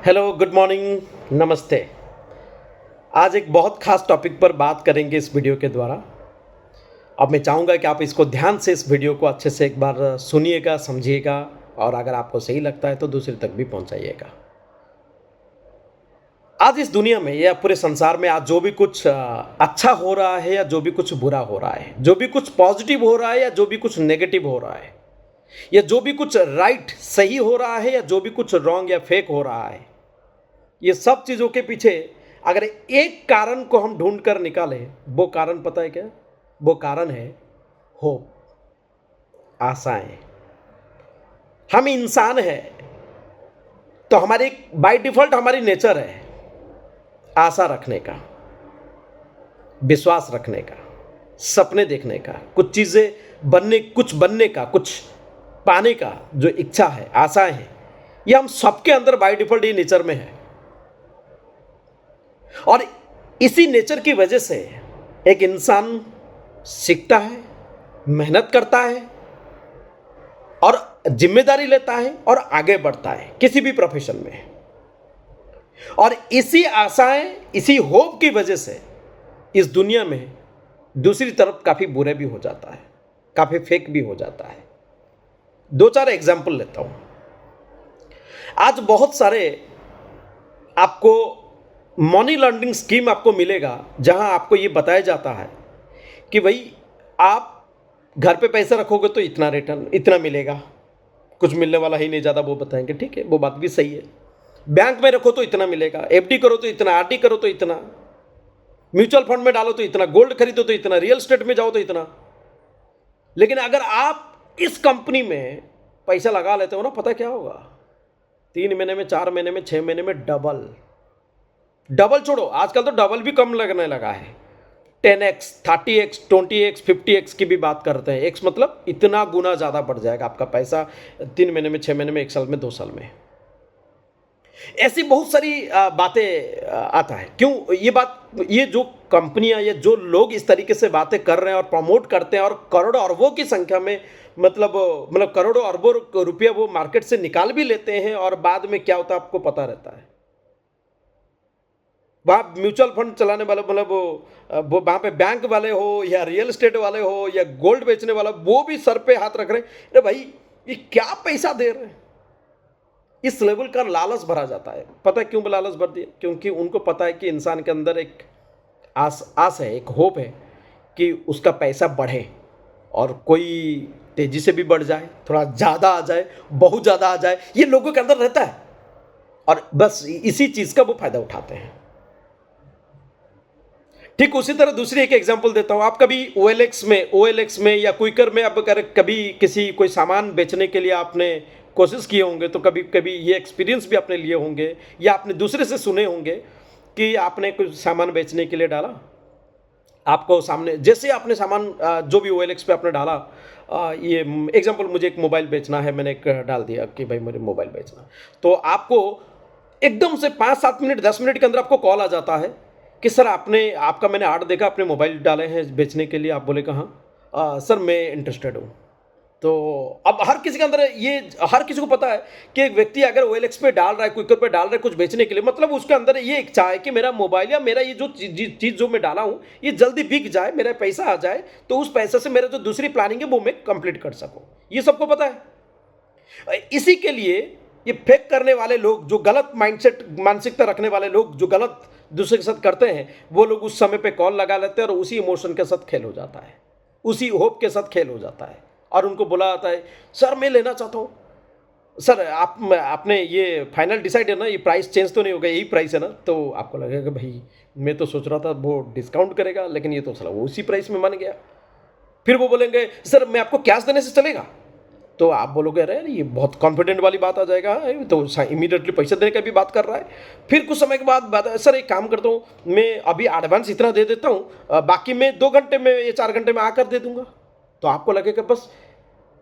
Hello, good morning, नमस्ते। आज एक बहुत ख़ास टॉपिक पर बात करेंगे इस वीडियो के द्वारा। अब मैं चाहूँगा कि आप इसको ध्यान से इस वीडियो को अच्छे से एक बार सुनिएगा, समझिएगा और अगर आपको सही लगता है तो दूसरे तक भी पहुँचाइएगा। आज इस दुनिया में या पूरे संसार में आज जो भी कुछ अच्छा हो रहा है या जो भी कुछ बुरा हो रहा है, जो भी कुछ पॉजिटिव हो रहा है या जो भी कुछ नेगेटिव हो रहा है, या जो भी कुछ राइट सही हो रहा है या जो भी कुछ रॉन्ग या फेक हो रहा है, ये सब चीज़ों के पीछे अगर एक कारण को हम ढूंढ कर निकालें, वो कारण पता है क्या? वो कारण है होप, आशाएं। हम इंसान हैं तो हमारी बाय डिफॉल्ट हमारी नेचर है आशा रखने का, विश्वास रखने का, सपने देखने का, कुछ चीज़ें बनने, कुछ बनने का, कुछ पाने का जो इच्छा है, आशाएं हैं, ये हम सबके अंदर बाय डिफॉल्ट ये नेचर में है। और इसी नेचर की वजह से एक इंसान सीखता है, मेहनत करता है और जिम्मेदारी लेता है और आगे बढ़ता है किसी भी प्रोफेशन में। और इसी आशाएं, इसी होप की वजह से इस दुनिया में दूसरी तरफ काफ़ी बुरे भी हो जाता है, काफ़ी फेक भी हो जाता है। दो चार एग्जाम्पल लेता हूं। आज बहुत सारे आपको मनी लॉन्ड्रिंग स्कीम आपको मिलेगा जहां आपको ये बताया जाता है कि भाई आप घर पे पैसा रखोगे तो इतना रिटर्न इतना मिलेगा, कुछ मिलने वाला ही नहीं, ज़्यादा वो बताएंगे। ठीक है, वो बात भी सही है। बैंक में रखो तो इतना मिलेगा, एफडी करो तो इतना, आरडी करो तो इतना, म्यूचुअल फंड में डालो तो इतना, गोल्ड खरीदो तो इतना, रियल एस्टेट में जाओ तो इतना। लेकिन अगर आप इस कंपनी में पैसा लगा लेते हो ना, पता क्या होगा? 3 महीने में, 4 महीने में, 6 महीने में डबल छोड़ो, आजकल तो डबल भी कम लगने लगा है। 10x, 30x, 20x, 50x की भी बात करते हैं। एक्स मतलब इतना गुना ज़्यादा बढ़ जाएगा आपका पैसा 3 महीने में, 6 महीने में, 1 साल में, 2 साल में। ऐसी बहुत सारी बातें आता है। क्यों ये बात, ये जो कंपनियां, ये जो लोग इस तरीके से बातें कर रहे हैं और प्रमोट करते हैं और करोड़ों अरबों की संख्या में मतलब करोड़ों अरबों रुपया वो मार्केट से निकाल भी लेते हैं और बाद में क्या होता है आपको पता रहता है। वहाँ म्यूचुअल फंड चलाने वाले वो वहाँ पे बैंक वाले हो या रियल एस्टेट वाले हो या गोल्ड बेचने वाला, वो भी सर पे हाथ रख रहे हैं, अरे भाई ये क्या पैसा दे रहे हैं। इस लेवल का लालच भरा जाता है। पता है क्यों लालच भर दिया? क्योंकि उनको पता है कि इंसान के अंदर एक आस है, एक होप है कि उसका पैसा बढ़े और कोई तेजी से भी बढ़ जाए, थोड़ा ज़्यादा आ जाए, बहुत ज़्यादा आ जाए, ये लोगों के अंदर रहता है और बस इसी चीज़ का वो फायदा उठाते हैं। ठीक उसी तरह दूसरी एक एग्जांपल देता हूं। आप कभी OLX में या क्विकर में अब अगर कभी कोई सामान बेचने के लिए आपने कोशिश किए होंगे तो कभी कभी ये एक्सपीरियंस भी आपने लिए होंगे या आपने दूसरे से सुने होंगे कि आपने कुछ सामान बेचने के लिए डाला, आपको सामने जैसे आपने सामान जो भी OLX पे आपने डाला, ये एग्जांपल, मुझे एक मोबाइल बेचना है, मैंने एक डाल दिया कि भाई मुझे मोबाइल बेचना, तो आपको एकदम से 5-7 मिनट 10 मिनट के अंदर आपको कॉल आ जाता है कि सर आपका मैंने ऐड देखा, आपने मोबाइल डाले हैं बेचने के लिए। आप बोले कहाँ? सर मैं इंटरेस्टेड हूँ। तो अब हर किसी के अंदर ये, हर किसी को पता है कि एक व्यक्ति अगर OLX पे डाल रहा है, क्विकर पे डाल रहा है कुछ बेचने के लिए, मतलब उसके अंदर ये इच्छा है कि मेरा मोबाइल या मेरा ये जो चीज़ जो मैं डाला हूँ ये जल्दी बिक जाए, मेरा पैसा आ जाए, तो उस पैसे से मेरा जो दूसरी प्लानिंग है वो मैं कंप्लीट कर सकूँ। ये सबको पता है। इसी के लिए ये फेक करने वाले लोग, जो गलत मानसिकता रखने वाले लोग, जो गलत दूसरे के साथ करते हैं, वो लोग उस समय पे कॉल लगा लेते हैं और उसी इमोशन के साथ खेल हो जाता है, उसी होप के साथ खेल हो जाता है और उनको बोला जाता है सर मैं लेना चाहता हूँ, सर आपने ये फाइनल डिसाइड है ना, ये प्राइस चेंज तो नहीं होगा, यही प्राइस है ना? तो आपको लगेगा भाई मैं तो सोच रहा था वो डिस्काउंट करेगा, लेकिन ये तो साला वो उसी प्राइस में मान गया। फिर वो बोलेंगे सर मैं आपको कैश देने से चलेगा? तो आप बोलोगे अरे ये बहुत कॉन्फिडेंट वाली बात आ जाएगा, तो इमीडिएटली पैसा देने का भी बात कर रहा है। फिर कुछ समय के बाद बात, सर एक काम करता हूँ, मैं अभी एडवांस इतना दे देता हूँ, बाकी मैं 2 घंटे में या 4 घंटे में आकर दे दूंगा। तो आपको लगेगा बस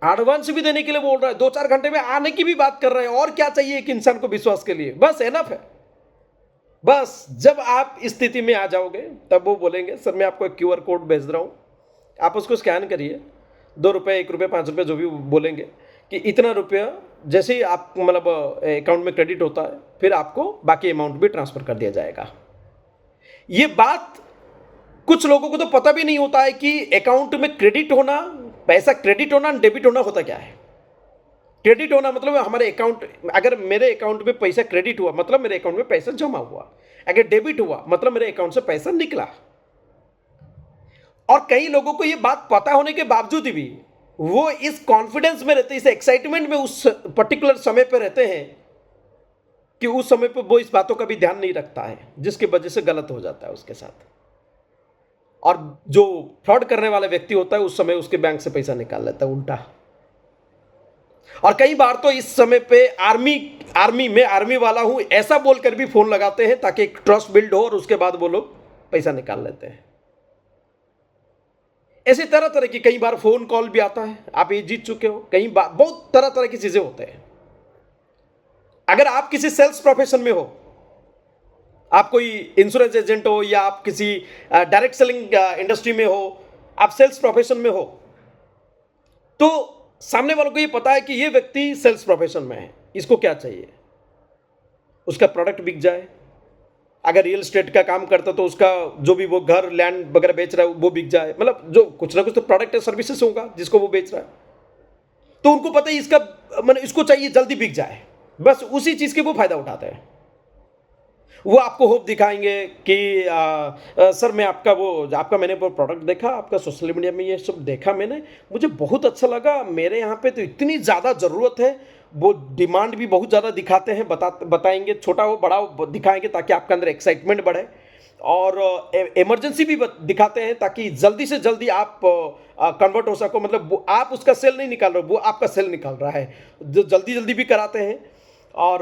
एडवांस भी देने के लिए बोल रहा है, 2-4 घंटे में आने की भी बात कर रहे हैं, और क्या चाहिए एक इंसान को विश्वास के लिए? बस एनफ है। बस जब आप इस स्थिति में आ जाओगे तब वो बोलेंगे सर मैं आपको एक QR कोड भेज रहा हूँ, आप उसको स्कैन करिए, 2 रुपये, 1 रुपये, 5 रुपये जो भी बोलेंगे कि इतना रुपया जैसे ही आप मतलब अकाउंट में क्रेडिट होता है, फिर आपको बाकी अमाउंट भी ट्रांसफ़र कर दिया जाएगा। ये बात कुछ लोगों को तो पता भी नहीं होता है कि अकाउंट में क्रेडिट होना, पैसा क्रेडिट होना, डेबिट होना होता क्या है। क्रेडिट होना मतलब हमारे अकाउंट, अगर मेरे अकाउंट में पैसा क्रेडिट हुआ मतलब मेरे अकाउंट में पैसा जमा हुआ, अगर डेबिट हुआ मतलब मेरे अकाउंट से पैसा निकला। और कई लोगों को यह बात पता होने के बावजूद भी वो इस कॉन्फिडेंस में रहते हैं, इस एक्साइटमेंट में उस पर्टिकुलर समय पे रहते हैं कि उस समय पे वो इस बातों का भी ध्यान नहीं रखता है, जिसकी वजह से गलत हो जाता है उसके साथ। और जो फ्रॉड करने वाला व्यक्ति होता है उस समय उसके बैंक से पैसा निकाल लेता है उल्टा। और कई बार तो इस समय पे आर्मी वाला हूं ऐसा बोलकर भी फोन लगाते हैं ताकि एक ट्रस्ट बिल्ड हो और उसके बाद वो लोग पैसा निकाल लेते हैं। ऐसे तरह तरह की कई बार फोन कॉल भी आता है, आप ये जीत चुके हो, कई बार बहुत तरह तरह की चीजें होते हैं। अगर आप किसी सेल्स प्रोफेशन में हो, आप कोई इंश्योरेंस एजेंट हो या आप किसी डायरेक्ट सेलिंग इंडस्ट्री में हो, आप सेल्स प्रोफेशन में हो, तो सामने वालों को ये पता है कि ये व्यक्ति सेल्स प्रोफेशन में है, इसको क्या चाहिए, उसका प्रोडक्ट बिक जाए। अगर रियल एस्टेट का काम करता तो उसका जो भी वो घर लैंड वगैरह बेच रहा है वो बिक जाए, मतलब जो कुछ ना कुछ तो प्रोडक्ट है, सर्विसेज होगा जिसको वो बेच रहा है। तो उनको पता है इसका मतलब इसको चाहिए जल्दी बिक जाए, बस उसी चीज के वो फायदा उठाते हैं। वो आपको होप दिखाएंगे कि सर मैं आपका मैंने वो प्रोडक्ट देखा, आपका सोशल मीडिया में ये सब देखा मैंने, मुझे बहुत अच्छा लगा, मेरे यहाँ पे तो इतनी ज़्यादा ज़रूरत है। वो डिमांड भी बहुत ज़्यादा दिखाते हैं, बताएंगे, छोटा हो बड़ा हो दिखाएंगे ताकि आपके अंदर एक्साइटमेंट बढ़े। और इमरजेंसी भी दिखाते हैं ताकि जल्दी से जल्दी आप कन्वर्ट हो सको, मतलब आप उसका सेल नहीं निकाल रहे हो, वो आपका सेल निकाल रहा है, जो जल्दी जल्दी भी कराते हैं। और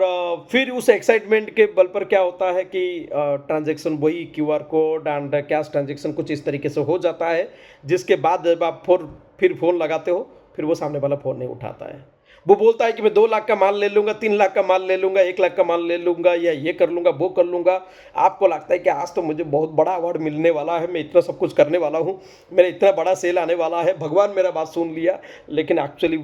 फिर उस एक्साइटमेंट के बल पर क्या होता है कि ट्रांजैक्शन वही QR code and cash transaction कुछ इस तरीके से हो जाता है, जिसके बाद जब आप फिर फ़ोन लगाते हो, फिर वो सामने वाला फ़ोन नहीं उठाता है। वो बोलता है कि मैं 2 लाख का माल ले लूँगा, 3 लाख का माल ले लूँगा, 1 लाख का माल ले लूँगा, या ये कर लूँगा, वो कर लूँगा। आपको लगता है कि आज तो मुझे बहुत बड़ा अवार्ड मिलने वाला है, मैं इतना सब कुछ करने वाला हूँ, मेरा इतना बड़ा सेल आने वाला है, भगवान मेरा बात सुन लिया। लेकिन एक्चुअली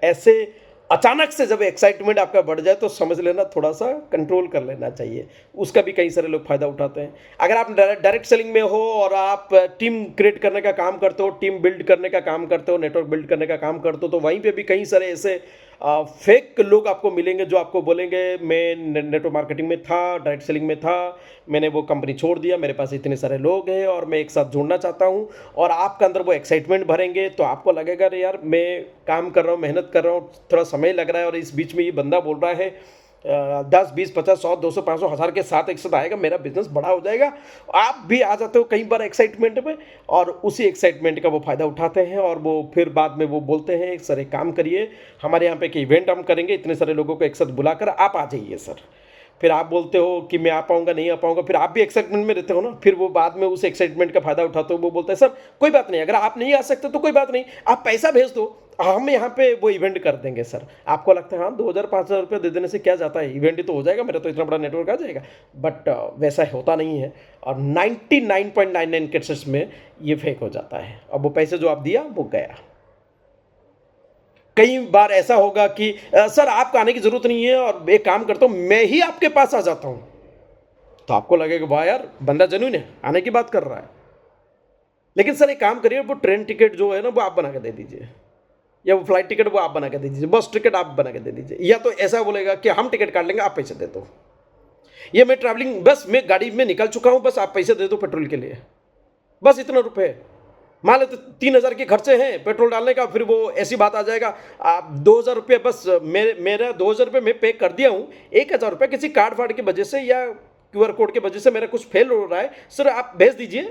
ऐसे अचानक से जब एक्साइटमेंट आपका बढ़ जाए तो समझ लेना थोड़ा सा कंट्रोल कर लेना चाहिए, उसका भी कई सारे लोग फ़ायदा उठाते हैं। अगर आप डायरेक्ट सेलिंग में हो और आप टीम क्रिएट करने का काम करते हो, टीम बिल्ड करने का काम करते हो, नेटवर्क बिल्ड करने का काम करते हो, तो वहीं पे भी कई सारे ऐसे फेक लोग आपको मिलेंगे जो आपको बोलेंगे मैं नेटवर्क मार्केटिंग में था, डायरेक्ट सेलिंग में था, मैंने वो कंपनी छोड़ दिया, मेरे पास इतने सारे लोग हैं और मैं एक साथ जुड़ना चाहता हूँ। और आपके अंदर वो एक्साइटमेंट भरेंगे तो आपको लगेगा अरे यार मैं काम कर रहा हूँ, मेहनत कर रहा हूँ, थोड़ा समय लग रहा है और इस बीच में ये बंदा बोल रहा है 10, 20, 50, 100, 200, 500, 1000 के साथ एक साथ आएगा, मेरा बिजनेस बड़ा हो जाएगा। आप भी आ जाते हो कई बार एक्साइटमेंट में और उसी एक्साइटमेंट का वो फ़ायदा उठाते हैं और वो फिर बाद में वो बोलते हैं सर एक काम करिए, हमारे यहाँ पे एक इवेंट हम करेंगे, इतने सारे लोगों को एक साथ बुलाकर आप आ जाइए सर। फिर आप बोलते हो कि मैं आ पाऊंगा नहीं आ पाऊंगा, फिर आप भी एक्साइटमेंट में रहते हो ना, फिर वो बाद में उस एक्साइटमेंट का फायदा उठाते हो, वो बोलते हैं सर कोई बात नहीं, अगर आप नहीं आ सकते तो कोई बात नहीं, आप पैसा भेज दो, हम यहाँ पे वो इवेंट कर देंगे सर। आपको लगता है हाँ 2000 5000 रुपये दे देने से क्या जाता है, इवेंट ही तो हो जाएगा, मेरा तो इतना बड़ा नेटवर्क आ जाएगा। बट वैसा होता नहीं है और 99.99 केसेस में ये फेक हो जाता है। अब वो पैसे जो आप दिया वो गया। कई बार ऐसा होगा कि सर आपको आने की ज़रूरत नहीं है और एक काम करता हूँ मैं ही आपके पास आ जाता हूँ, तो आपको लगेगा वाह यार बंदा जेन्युइन है, आने की बात कर रहा है। लेकिन सर एक काम करिए, वो ट्रेन टिकट जो है ना वो आप बना के दे दीजिए, या वो फ्लाइट टिकट वो आप बना के दे दीजिए, बस टिकट आप बना के दे दीजिए। या तो ऐसा बोलेगा कि हम टिकट काट लेंगे, आप पैसे दे दो, ये मैं ट्रैवलिंग बस मैं गाड़ी में निकल चुका हूँ, बस आप पैसे दे दो पेट्रोल के लिए, बस इतना रुपये। मान लेते 3000 के खर्चे हैं पेट्रोल डालने का, फिर वो ऐसी बात आ जाएगा आप 2000 रुपये बस मेरा 2000 रुपये मैं पे कर दिया हूँ, 1000 रुपये किसी कार्ड फाड़ की वजह से या क्यूआर कोड की वजह से मेरा कुछ फेल हो रहा है, सर आप भेज दीजिए,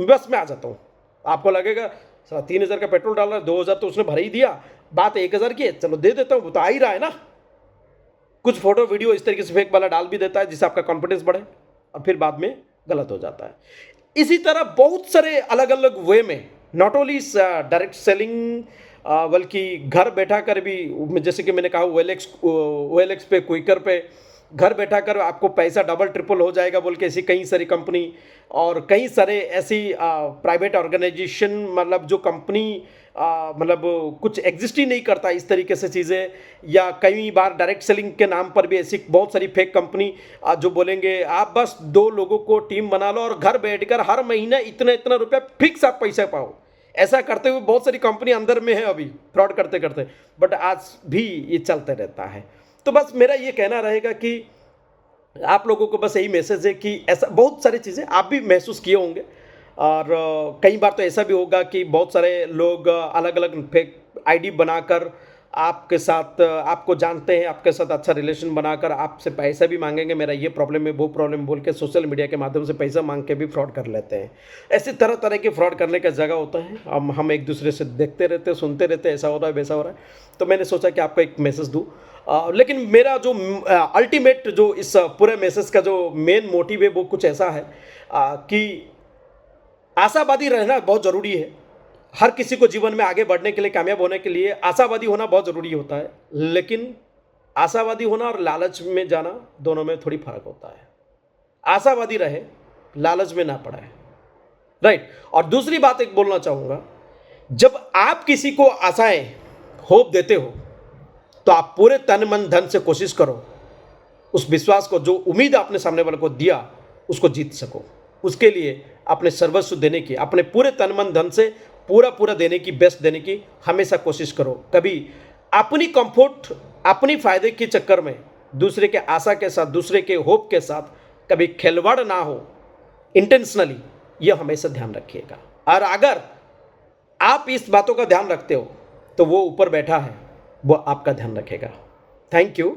बस मैं आ जाता हूँ। आपको लगेगा सर 3000 का पेट्रोल डाल रहा है, 2000 तो उसने भर ही दिया, बात 1000 की है, चलो दे देता हूँ, वो तो आ ही रहा है ना। कुछ फोटो वीडियो इस तरीके से फेक वाला डाल भी देता है जिससे आपका कॉन्फिडेंस बढ़े और फिर बाद में गलत हो जाता है। इसी तरह बहुत सारे अलग अलग वे में, नॉट ओनली डायरेक्ट सेलिंग बल्कि घर बैठा कर भी, जैसे कि मैंने कहा OLX पे, क्विकर पे, घर बैठा कर आपको पैसा डबल ट्रिपल हो जाएगा बोल के ऐसी कई सारी कंपनी और कई सारे ऐसी प्राइवेट ऑर्गेनाइजेशन, मतलब जो कंपनी मतलब कुछ एग्जिस्ट ही नहीं करता इस तरीके से चीज़ें, या कई बार डायरेक्ट सेलिंग के नाम पर भी ऐसी बहुत सारी फेक कंपनी जो बोलेंगे आप बस 2 लोगों को टीम बना लो और घर बैठकर हर महीने इतना इतना रुपया फिक्स आप पैसा पाओ। ऐसा करते हुए बहुत सारी कंपनी अंदर में है अभी फ्रॉड करते करते, बट आज भी ये चलते रहता है। तो बस मेरा ये कहना रहेगा कि आप लोगों को बस यही मैसेज है कि ऐसा बहुत सारी चीज़ें आप भी महसूस किए होंगे, और कई बार तो ऐसा भी होगा कि बहुत सारे लोग अलग अलग फेक आईडी बनाकर आपके साथ, आपको जानते हैं, आपके साथ अच्छा रिलेशन बनाकर आपसे पैसा भी मांगेंगे, मेरा ये प्रॉब्लम है वो प्रॉब्लम बोल के सोशल मीडिया के माध्यम से पैसा मांग के भी फ्रॉड कर लेते हैं। ऐसे तरह तरह के फ्रॉड करने का जगह होता है। हम एक दूसरे से देखते रहते, सुनते रहते, ऐसा हो रहा है वैसा हो रहा है। तो मैंने सोचा कि आपको एक मैसेज दूँ। लेकिन मेरा जो अल्टीमेट जो इस पूरे मैसेज का जो मेन मोटिव है वो कुछ ऐसा है कि आशावादी रहना बहुत ज़रूरी है। हर किसी को जीवन में आगे बढ़ने के लिए, कामयाब होने के लिए आशावादी होना बहुत ज़रूरी होता है, लेकिन आशावादी होना और लालच में जाना दोनों में थोड़ी फर्क होता है। आशावादी रहे, लालच में ना पड़े, राइट। और दूसरी बात एक बोलना चाहूँगा, जब आप किसी को आशाएं, होप देते हो तो आप पूरे तन मन धन से कोशिश करो उस विश्वास को, जो उम्मीद आपने सामने वाले को दिया उसको जीत सको। उसके लिए अपने सर्वस्व देने की, अपने पूरे तन मन धन से पूरा पूरा देने की, बेस्ट देने की हमेशा कोशिश करो। कभी अपनी कंफर्ट, अपनी फायदे के चक्कर में दूसरे के आशा के साथ, दूसरे के होप के साथ कभी खिलवाड़ ना हो इंटेंशनली, यह हमेशा ध्यान रखिएगा। और अगर आप इस बातों का ध्यान रखते हो तो वो ऊपर बैठा है, वो आपका ध्यान रखेगा। Thank you.